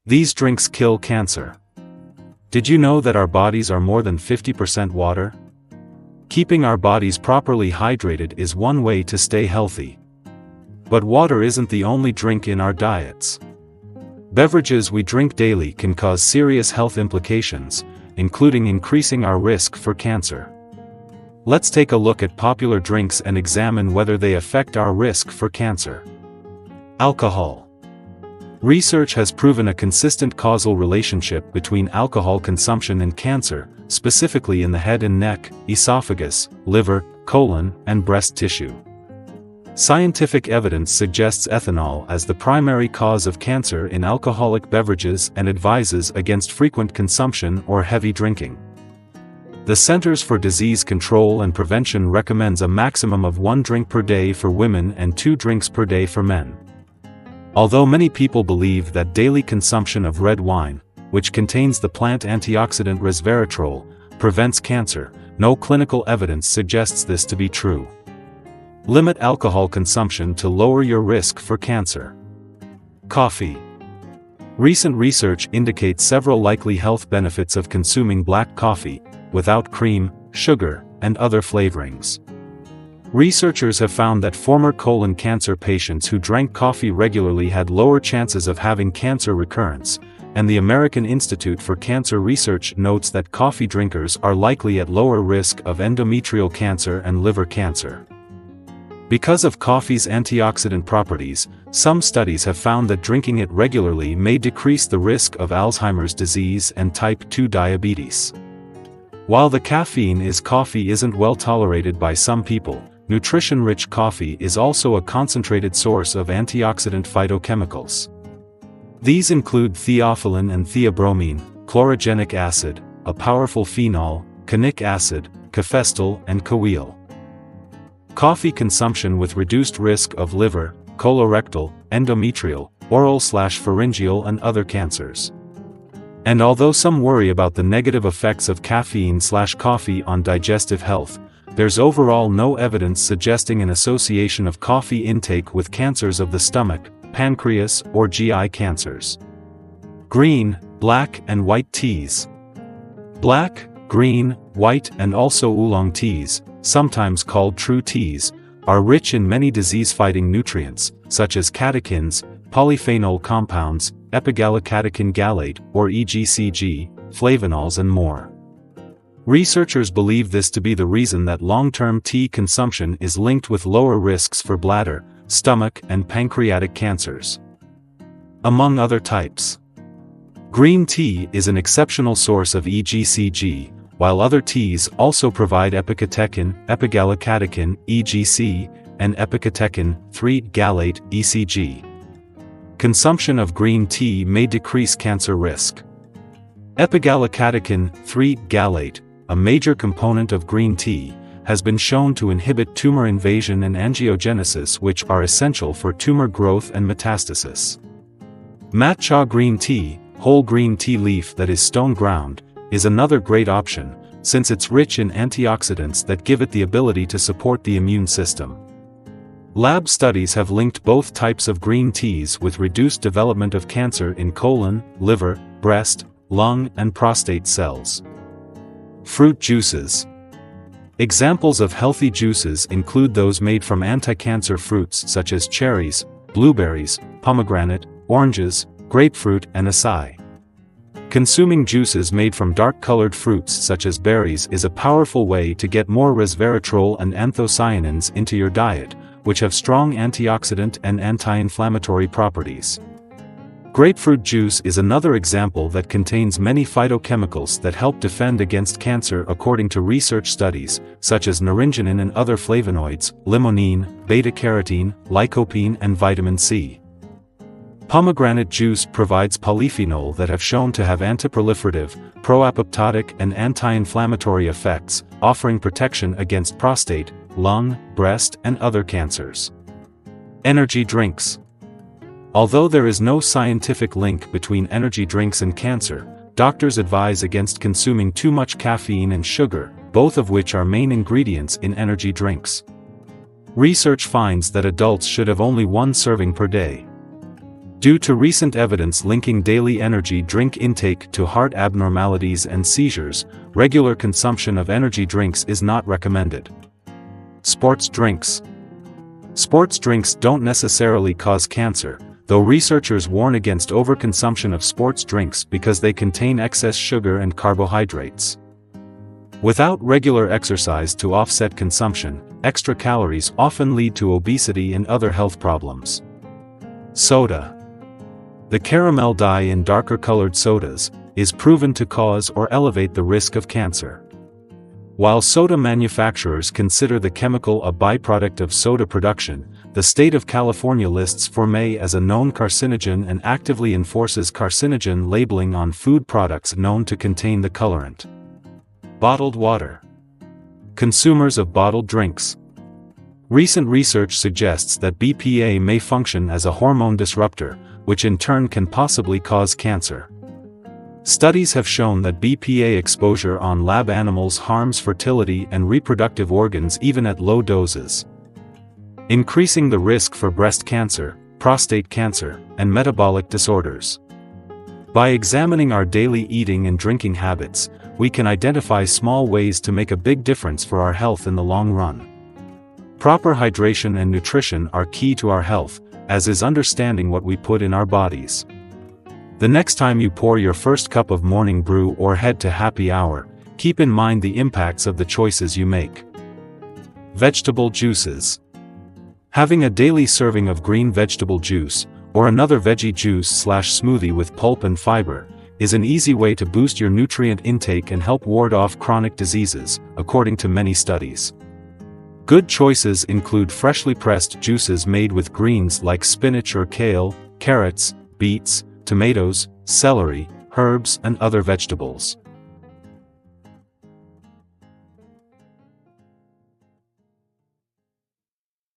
These drinks kill cancer. Did you know that our bodies are more than 50% water? Keeping our bodies properly hydrated is one way to stay healthy. But water isn't the only drink in our diets. Beverages we drink daily can cause serious health implications, including increasing our risk for cancer. Let's take a look at popular drinks and examine whether they affect our risk for cancer. Alcohol. Research has proven a consistent causal relationship between alcohol consumption and cancer, specifically in the head and neck, esophagus, liver, colon, and breast tissue. Scientific evidence suggests ethanol as the primary cause of cancer in alcoholic beverages and advises against frequent consumption or heavy drinking. The Centers for Disease Control and Prevention recommends a maximum of 1 drink per day for women and 2 drinks per day for men. Although many people believe that daily consumption of red wine, which contains the plant antioxidant resveratrol, prevents cancer, no clinical evidence suggests this to be true. Limit alcohol consumption to lower your risk for cancer. Coffee. Recent research indicates several likely health benefits of consuming black coffee, without cream, sugar, and other flavorings. Researchers have found that former colon cancer patients who drank coffee regularly had lower chances of having cancer recurrence, and the American Institute for Cancer Research notes that coffee drinkers are likely at lower risk of endometrial cancer and liver cancer. Because of coffee's antioxidant properties, some studies have found that drinking it regularly may decrease the risk of Alzheimer's disease and type 2 diabetes. While the caffeine in coffee isn't well tolerated by some people, nutrition-rich coffee is also a concentrated source of antioxidant phytochemicals. These include theophylline and theobromine, chlorogenic acid, a powerful phenol, conic acid, cafestol, and coeal. Coffee consumption with reduced risk of liver, colorectal, endometrial, oral/pharyngeal and other cancers. And although some worry about the negative effects of caffeine/coffee on digestive health, there's overall no evidence suggesting an association of coffee intake with cancers of the stomach, pancreas, or GI cancers. Green, black, and white teas. Black, green, white, and also oolong teas, sometimes called true teas, are rich in many disease-fighting nutrients, such as catechins, polyphenol compounds, epigallocatechin gallate, or EGCG, flavanols and more. Researchers believe this to be the reason that long-term tea consumption is linked with lower risks for bladder, stomach, and pancreatic cancers. Among other types. Green tea is an exceptional source of EGCG, while other teas also provide epicatechin, epigallocatechin, EGC, and epicatechin-3 gallate, ECG. Consumption of green tea may decrease cancer risk. Epigallocatechin-3 gallate, a major component of green tea, has been shown to inhibit tumor invasion and angiogenesis, which are essential for tumor growth and metastasis. Matcha green tea, whole green tea leaf that is stone ground, is another great option, since it's rich in antioxidants that give it the ability to support the immune system. Lab studies have linked both types of green teas with reduced development of cancer in colon, liver, breast, lung, and prostate cells. Fruit juices. Examples of healthy juices include those made from anti-cancer fruits such as cherries, blueberries, pomegranate, oranges, grapefruit, and acai. Consuming juices made from dark-colored fruits such as berries is a powerful way to get more resveratrol and anthocyanins into your diet, which have strong antioxidant and anti-inflammatory properties. Grapefruit juice is another example that contains many phytochemicals that help defend against cancer according to research studies, such as naringenin and other flavonoids, limonene, beta-carotene, lycopene, and vitamin C. Pomegranate juice provides polyphenol that have shown to have antiproliferative, pro-apoptotic, and anti-inflammatory effects, offering protection against prostate, lung, breast, and other cancers. Energy drinks. Although there is no scientific link between energy drinks and cancer, doctors advise against consuming too much caffeine and sugar, both of which are main ingredients in energy drinks. Research finds that adults should have only 1 serving per day. Due to recent evidence linking daily energy drink intake to heart abnormalities and seizures, regular consumption of energy drinks is not recommended. Sports drinks. Sports drinks don't necessarily cause cancer, though researchers warn against overconsumption of sports drinks because they contain excess sugar and carbohydrates. Without regular exercise to offset consumption, extra calories often lead to obesity and other health problems. Soda. The caramel dye in darker-colored sodas is proven to cause or elevate the risk of cancer. While soda manufacturers consider the chemical a byproduct of soda production, the state of California lists formay as a known carcinogen and actively enforces carcinogen labeling on food products known to contain the colorant. Bottled water. Consumers of bottled drinks. Recent research suggests that BPA may function as a hormone disruptor, which in turn can possibly cause cancer. Studies have shown that BPA exposure on lab animals harms fertility and reproductive organs even at low doses, increasing the risk for breast cancer, prostate cancer, and metabolic disorders. By examining our daily eating and drinking habits, we can identify small ways to make a big difference for our health in the long run. Proper hydration and nutrition are key to our health, as is understanding what we put in our bodies. The next time you pour your first cup of morning brew or head to happy hour, keep in mind the impacts of the choices you make. Vegetable juices. Having a daily serving of green vegetable juice, or another veggie juice/smoothie with pulp and fiber, is an easy way to boost your nutrient intake and help ward off chronic diseases, according to many studies. Good choices include freshly pressed juices made with greens like spinach or kale, carrots, beets, tomatoes, celery, herbs, and other vegetables.